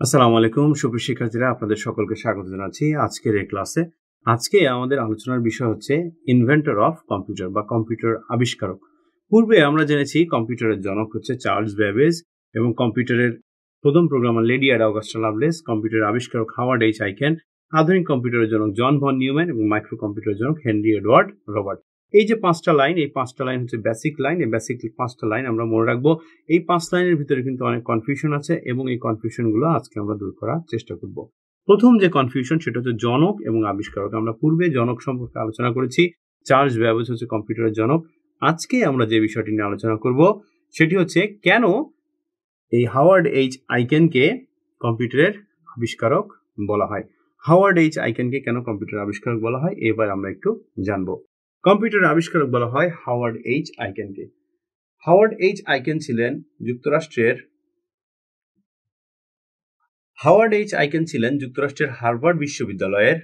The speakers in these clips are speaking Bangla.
আসসালামু আলাইকুম সুপ্রিয় শিক্ষার্থীরা, আপনাদের সকলকে স্বাগত জানাচ্ছি আজকের এই ক্লাসে। আজকে আমাদের আলোচনার বিষয় হচ্ছে ইনভেন্টর অফ কম্পিউটার বা কম্পিউটার আবিষ্কারক। পূর্বে আমরা জেনেছি কম্পিউটারের জনক হচ্ছে চার্লস ব্যাবেজ এবং কম্পিউটারের প্রথম programmer lady Ada Augusta Lovelace, কম্পিউটারের আবিষ্কারক হাওয়ার্ড এইচ আইকেন, আধুনিক কম্পিউটারের জনক জন ভন নিউম্যান এবং মাইক্রো কম্পিউটারের জনক হেনরি এডওয়ার্ড রবার্ট। এই যে পাঁচটা লাইন, এই পাঁচটা লাইন হচ্ছে বেসিক লাইন। এই বেসিক পাঁচটা লাইন আমরা মনে রাখবো। এই পাঁচ লাইনের ভিতরে কিন্তু অনেক কনফিউশন আছে এবং এই কনফিউশনগুলো আজকে আমরা দূর করার চেষ্টা করব। প্রথম যে কনফিউশন সেটা হচ্ছে জনক এবং আবিষ্কারক। আমরা পূর্বে জনক সম্পর্কে আলোচনা করেছি, চার্লস ব্যাবেজ হচ্ছে কম্পিউটারের জনক। আজকে আমরা যে বিষয়টি নিয়ে আলোচনা করব সেটি হচ্ছে কেন এই হাওয়ার্ড এইচ আইকেনকে কম্পিউটারের আবিষ্কারক বলা হয়। হাওয়ার্ড এইচ আইকেনকে কেন কম্পিউটার আবিষ্কারক বলা হয় এবার আমরা একটু জানবো। কম্পিউটার আবিষ্কারক বলা হয় হাওয়ার্ড এইচ আইকেনকে। হাওয়ার্ড এইচ আইকেন ছিলেন যুক্তরাষ্ট্রের হার্ভার্ড বিশ্ববিদ্যালয়ের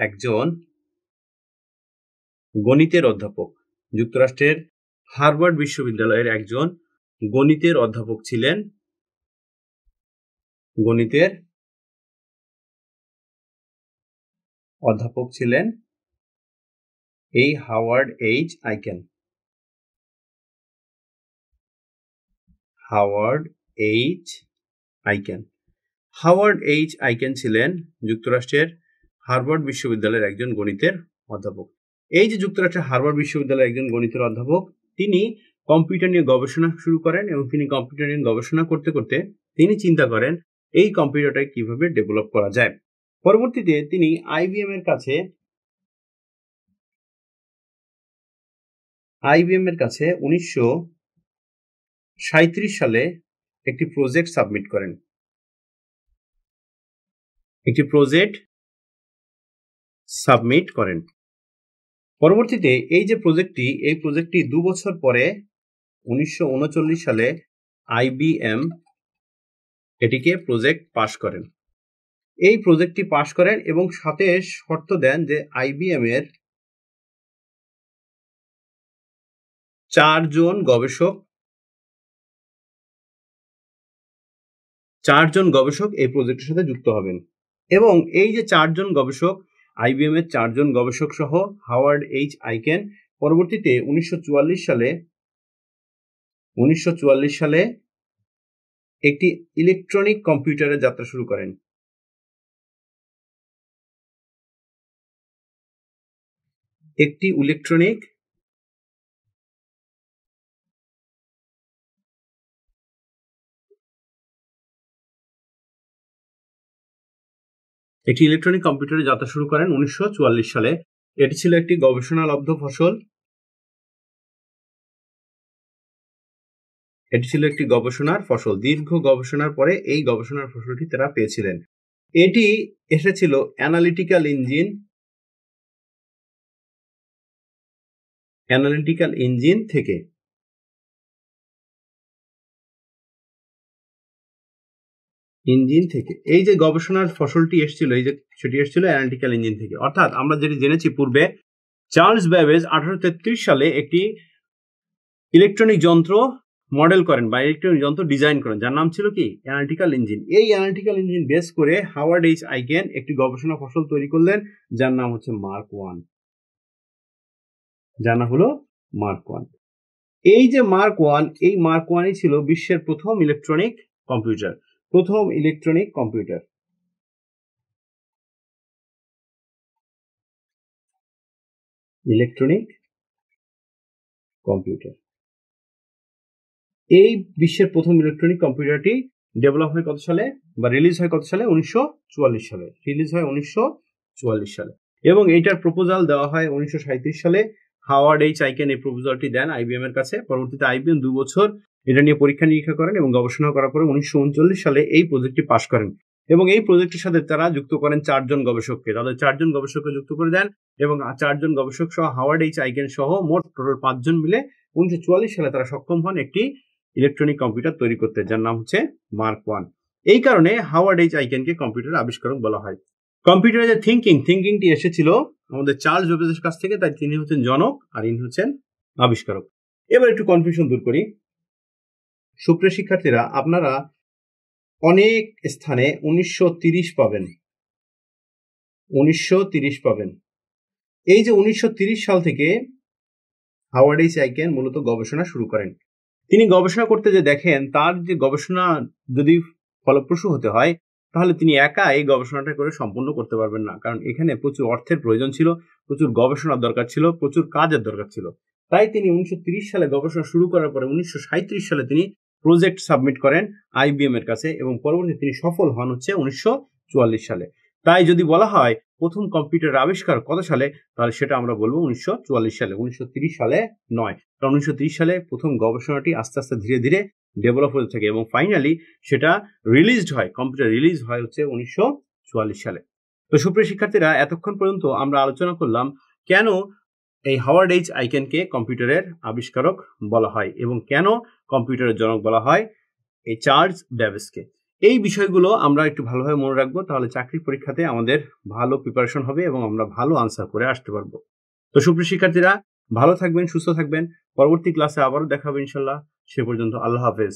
একজন গণিতের অধ্যাপক। যুক্তরাষ্ট্রের হার্ভার্ড বিশ্ববিদ্যালয়ের একজন গণিতের অধ্যাপক ছিলেন এই Howard H icon. Howard H Aiken ছিলেন যুক্তরাষ্ট্রের হার্ভার্ড বিশ্ববিদ্যালয়ের একজন গণিতের অধ্যাপক। এই যে যুক্তরাষ্ট্রের হার্ভার্ড বিশ্ববিদ্যালয়ের একজন গণিতের অধ্যাপক, তিনি কম্পিউটার নিয়ে গবেষণা শুরু করেন এবং তিনি কম্পিউটার নিয়ে গবেষণা করতে করতে তিনি চিন্তা করেন এই কম্পিউটারটাকে কিভাবে ডেভেলপ করা যায়। পরবর্তীতে তিনি আইবিএম এর কাছে 1937 সালে একটি প্রজেক্ট সাবমিট করেন। পরবর্তীতে এই প্রজেক্টটি 2 বছর পরে 1939 সালে আইবিএম এটিকে প্রজেক্ট পাস করেন। এই প্রজেক্টটি পাস করেন এবং সাথে শর্ত দেন যে আইবিএম এর 4 জন গবেষক এই প্রজেক্টের সাথে যুক্ত হবেন এবং এই যে 4 জন গবেষক, আইবিএম এর 4 জন গবেষক সহ হাওয়ার্ড এইচ আইকেন পরবর্তীতে 1944 সালে একটি ইলেকট্রনিক কম্পিউটারের যাত্রা শুরু করেন। একটি ইলেকট্রনিক কম্পিউটারের যাত্রা শুরু করেন 1944 সালে। এটি ছিল একটি গবেষণালব্ধ ফসল। দীর্ঘ গবেষণার পরে এই গবেষণার ফসলটি তারা পেয়েছিলেন। এটি এসেছিল অ্যানালিটিক্যাল ইঞ্জিন থেকে। এই যে গবেষণার ফসলটি সেটি এসেছিল অ্যানালিটিক্যাল ইঞ্জিন থেকে। অর্থাৎ আমরা যেটি জেনেছি পূর্বে, চার্লস ব্যাবেজ 1833 সালে একটি ইলেকট্রনিক যন্ত্র মডেল করেন বা ইলেকট্রনিক যন্ত্র ডিজাইন করেন, যার নাম ছিল কি অ্যানালিটিক্যাল ইঞ্জিন। এই অ্যানালিটিক্যাল ইঞ্জিন বেস করে হাওয়ার্ড এইচ আইকেন একটি গবেষণা ফসল তৈরি করলেন, যার নাম হচ্ছে মার্ক 1। এই যে মার্ক 1, এই মার্ক 1ই ছিল বিশ্বের প্রথম ইলেকট্রনিক কম্পিউটার। এই বিশ্বের প্রথম ইলেকট্রনিক কম্পিউটারটি ডেভেলপ হয় কত সালে বা রিলিজ হয় কত সালে? 1944 সালে। এবং এইটার প্রপোজাল দেওয়া হয় 1937 সালে। হাওয়ার্ড এইচ আইকেন এই প্রপোজালটি দেন আইবিএম এর কাছে। পরবর্তীতে আইবিএম 2 বছর এটা নিয়ে পরীক্ষা নিরীক্ষা করেন এবং গবেষণা করার পরে 1939 সালে এই প্রজেক্টটি পাস করেন এবং এই প্রজেক্টের সাথে তারা যুক্ত করেন 4 জন গবেষককে। তাদের 4 জন গবেষককে যুক্ত করে দেন এবং 4 জন গবেষক সহ হাওয়ার্ড এইচ আইকেন সহ মোট টোটাল 5 জন মিলে 1944 সালে তারা সক্ষম হন একটি ইলেকট্রনিক কম্পিউটার তৈরি করতে, যার নাম হচ্ছে মার্ক 1। এই কারণে হাওয়ার্ড এইচ আইকেনকে কম্পিউটার আবিষ্কারক বলা হয়। কম্পিউটারের যে থিঙ্কিংটি এসেছিল আমাদের চার্লস ব্যাবেজের কাছ থেকে, তাই তিনি হচ্ছেন জনক আর ইনি হচ্ছেন আবিষ্কারক। এবার একটু কনফিউশন দূর করি। সুপ্রিয় শিক্ষার্থীরা, আপনারা অনেক স্থানে 1930 পাবেন। 1930 পাবেন। এই যে 1930 সাল থেকে হাওয়ার্ড এইচ আইকেন মূলত গবেষণা শুরু করেন। তিনি গবেষণা করতে যে দেখেন, তার যে গবেষণা যদি ফলপ্রসূ হতে হয়, তাহলে তিনি একা এই গবেষণাটা করে সম্পূর্ণ করতে পারবেন না, কারণ এখানে প্রচুর অর্থের প্রয়োজন ছিল, প্রচুর গবেষণার দরকার ছিল, প্রচুর কাজের দরকার ছিল। তাই তিনি 1930 সালে গবেষণা শুরু করার পরে 1937 সালে তিনি প্রজেক্ট সাবমিট করেন আইবিএম এর কাছে, এবং পরবর্তীতে তিনি সফল হন হচ্ছে 1944 সালে। তাই যদি বলা হয় প্রথম কম্পিউটার আবিষ্কার কত সালে, তাহলে সেটা আমরা বলবো 1944 সালে, 1930 সালে নয়। কারণ 1930 সালে প্রথম গবেষণাটি আস্তে আস্তে ধীরে ধীরে ডেভেলপ হতে থাকে এবং ফাইনালি সেটা রিলিজড হয়, কম্পিউটার রিলিজ হয় হচ্ছে 1944 সালে। তো সুপ্রিয় শিক্ষার্থীরা, এতক্ষণ পর্যন্ত আমরা আলোচনা করলাম কেন এই হাওয়ার্ড এইচ আইকেনকে কম্পিউটারের আবিষ্কারক বলা হয় এবং কেন কম্পিউটারের জনক বলা হয় এই চার্লস ব্যাবেজকে। এই বিষয়গুলো আমরা একটু ভালোভাবে মনে রাখবো, তাহলে চাকরির পরীক্ষাতে আমাদের ভালো প্রিপারেশন হবে এবং আমরা ভালো আনসার করে আসতে পারবো। তো সুপ্রিয় শিক্ষার্থীরা, ভালো থাকবেন, সুস্থ থাকবেন। পরবর্তী ক্লাসে আবারও দেখা হবে ইনশাল্লাহ। সে পর্যন্ত আল্লাহ হাফেজ।